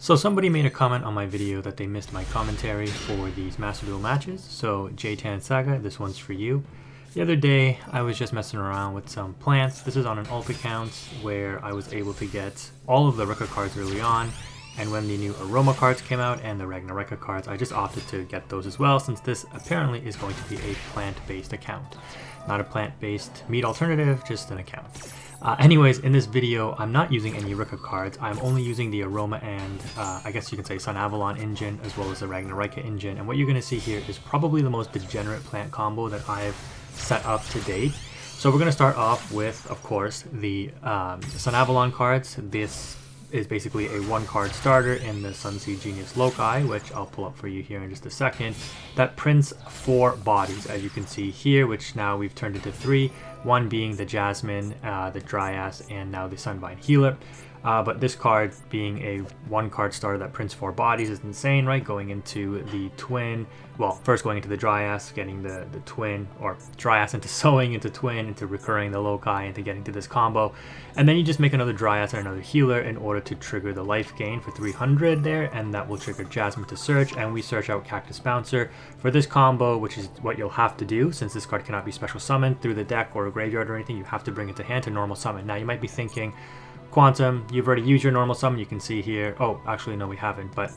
So somebody made a comment on my video that they missed my commentary for these Master Duel matches. So J-Tan Saga, this one's for you. The other day I was just messing around with some plants. This is on an alt account where I was able to get all of the Rika cards early on. And when the new Aroma cards came out and the Ragnaraika cards, I just opted to get those as well, since this apparently is going to be a plant-based account. Not a plant-based meat alternative, just an account. Anyways, in this video, I'm not using any Rika cards. I'm only using the Aroma and I guess you can say Sunavalon engine, as well as the Ragnaraika engine. And what you're going to see here is probably the most degenerate plant combo that I've set up to date. So we're going to start off with, of course, the Sunavalon cards. This is basically a one-card starter in the Sunseed Genius Loci, which I'll pull up for you here in just a second, that prints 4 bodies, as you can see here, which now we've turned into 3, one being the Jasmine, the Dryas, and now the Sunvine Healer. But this card being a one-card starter that prints 4 bodies is insane, right? Going into the twin, well, first going into the Dryas, getting the twin, or Dryas into sewing, into twin, into recurring the Loci, into getting to this combo. And then you just make another Dryas and another Healer in order to trigger the life gain for 300 there, and that will trigger Jasmine to search, and we search out Cactus Bouncer for this combo, which is what you'll have to do, since this card cannot be special summoned through the deck or a graveyard or anything. You have to bring it to hand to normal summon. Now you might be thinking, Quantum, you've already used your normal summon, you can see here. Oh, actually no, we haven't, but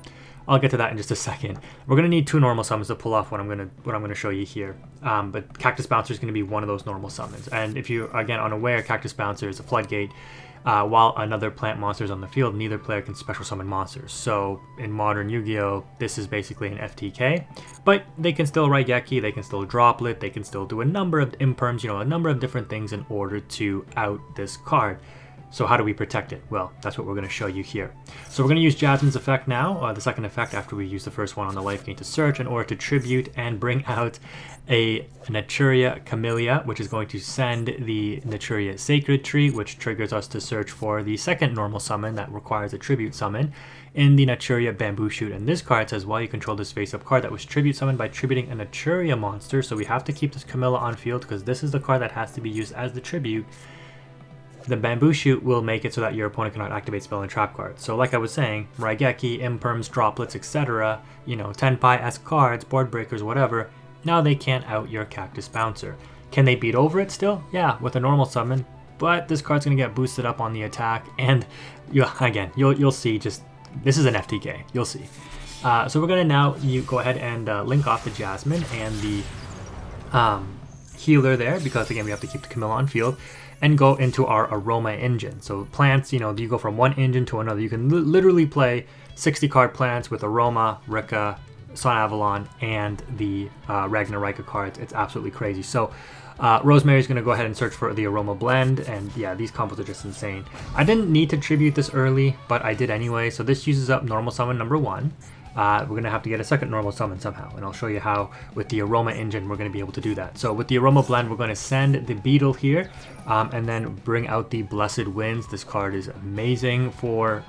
I'll get to that in just a second. We're gonna need 2 normal summons to pull off what I'm gonna show you here. But Cactus Bouncer is gonna be one of those normal summons. And if you're again unaware, Cactus Bouncer is a floodgate. While another plant monster is on the field, neither player can special summon monsters. So in modern Yu-Gi-Oh, this is basically an FTK, but they can still Raigeki, they can still Droplet, they can still do a number of imperms, a number of different things in order to out this card. So how do we protect it? Well, that's what we're going to show you here. So we're going to use Jasmine's effect now, the second effect after we use the first one on the life gain to search, in order to tribute and bring out a Naturia Camellia, which is going to send the Naturia Sacred Tree, which triggers us to search for the second normal summon that requires a tribute summon in the Naturia Bamboo Shoot. And this card says, while you control this face-up card that was tribute summoned by tributing a Naturia monster, so we have to keep this Camilla on field because this is the card that has to be used as the tribute. The Bamboo Shoot will make it so that your opponent cannot activate spell and trap cards. So like I was saying, Raigeki, Imperms, Droplets, etc., 10-Pi-esque cards, board breakers, whatever, now they can't out your Cactus Bouncer. Can they beat over it still? Yeah, with a normal summon, but this card's going to get boosted up on the attack, and you'll see, just this is an FTK, you'll see. So we're going to now go ahead and link off the Jasmine and the Healer there, because again we have to keep the Camilla on field, and go into our Aroma engine. So plants, you go from one engine to another. You can literally play 60 card plants with Aroma, Rika, Sunavalon, and the Ragnaraika cards. It's absolutely crazy. So Rosemary's going to go ahead and search for the Aroma blend, and yeah, these combos are just insane. I didn't need to tribute this early, but I did anyway. So this uses up normal summon number 1. We're going to have to get a second normal summon somehow, and I'll show you how with the Aroma engine we're going to be able to do that. So with the Aroma blend, we're going to send the Beetle here, and then bring out the Blessed Winds. This card is amazing for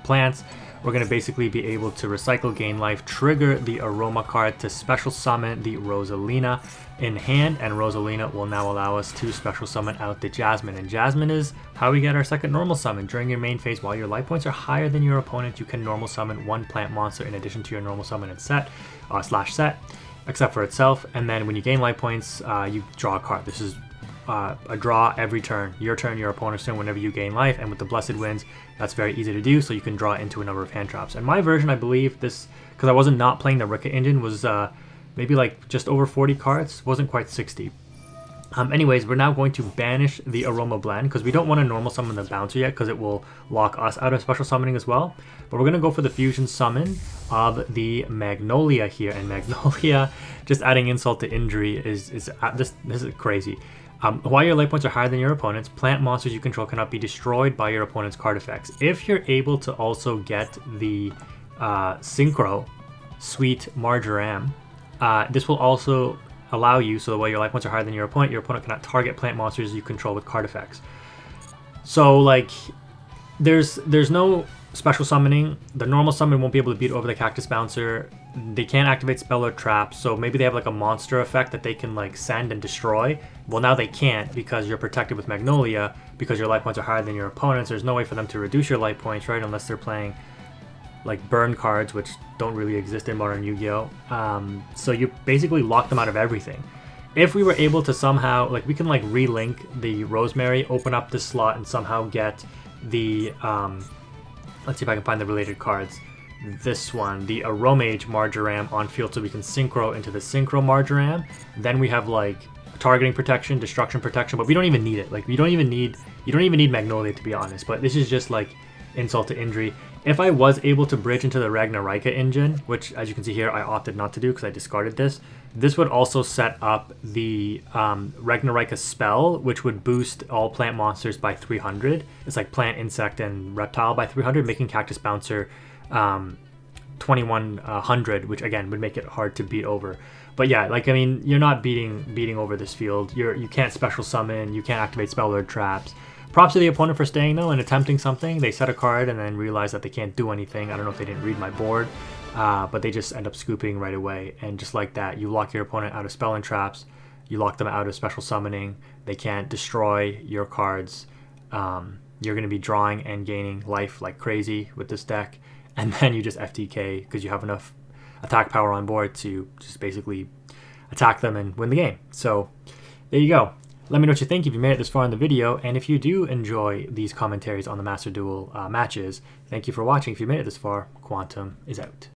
plants. We're going to basically be able to recycle, gain life, trigger the Aroma card to special summon the Rosalina in hand, and Rosalina will now allow us to special summon out the Jasmine. And Jasmine is how we get our second normal summon. During your main phase, while your life points are higher than your opponent, you can normal summon 1 plant monster in addition to your normal summon and set, /set, except for itself. And then when you gain life points, you draw a card. This is a draw every turn, your opponent's turn, whenever you gain life. And with the Blessed Winds, that's very easy to do, so you can draw into a number of hand traps. And my version, I believe this, because I wasn't not playing the Rika engine, was maybe like just over 40 cards, wasn't quite 60. Anyways, we're now going to banish the Aroma blend because we don't want to normal summon the Bouncer yet, because it will lock us out of special summoning as well. But we're going to go for the fusion summon of the Magnolia here, and Magnolia, just adding insult to injury, this is crazy. While your life points are higher than your opponent's, plant monsters you control cannot be destroyed by your opponent's card effects. If you're able to also get the Synchro Sweet Marjoram, this will also allow you, so while your life points are higher than your opponent cannot target plant monsters you control with card effects. So like, there's no special summoning. The normal summon won't be able to beat over the Cactus Bouncer. They can't activate spell or trap, so maybe they have like a monster effect that they can like send and destroy. Well, now they can't, because you're protected with Magnolia, because your life points are higher than your opponent's. There's no way for them to reduce your life points, right, unless they're playing like burn cards, which don't really exist in modern Yu-Gi-Oh. So you basically lock them out of everything. If we were able to somehow, like we can like relink the Rosemary, open up this slot and somehow get the, let's see if I can find the related cards. This one, the Aromage Marjoram on field, so we can synchro into the Synchro Marjoram. Then we have like targeting protection, destruction protection, but we don't even need it. Like you don't even need Magnolia, to be honest, but this is just like insult to injury. If I was able to bridge into the Ragnaraika engine, which as you can see here, I opted not to do because I discarded this, this would also set up the Ragnaraika spell, which would boost all plant monsters by 300. It's like plant, insect, and reptile by 300, making Cactus Bouncer 2100, which again would make it hard to beat over. But yeah, like I mean, you're not beating over this field. You can't special summon, you can't activate spell or traps. Props to the opponent for staying though and attempting something. They set a card and then realize that they can't do anything. I don't know if they didn't read my board, but they just end up scooping right away. And just like that, you lock your opponent out of spell and traps. You lock them out of special summoning. They can't destroy your cards. You're going to be drawing and gaining life like crazy with this deck. And then you just FTK because you have enough attack power on board to just basically attack them and win the game. So there you go. Let me know what you think if you made it this far in the video, and if you do enjoy these commentaries on the Master Duel matches, thank you for watching. If you made it this far, Quantum is out.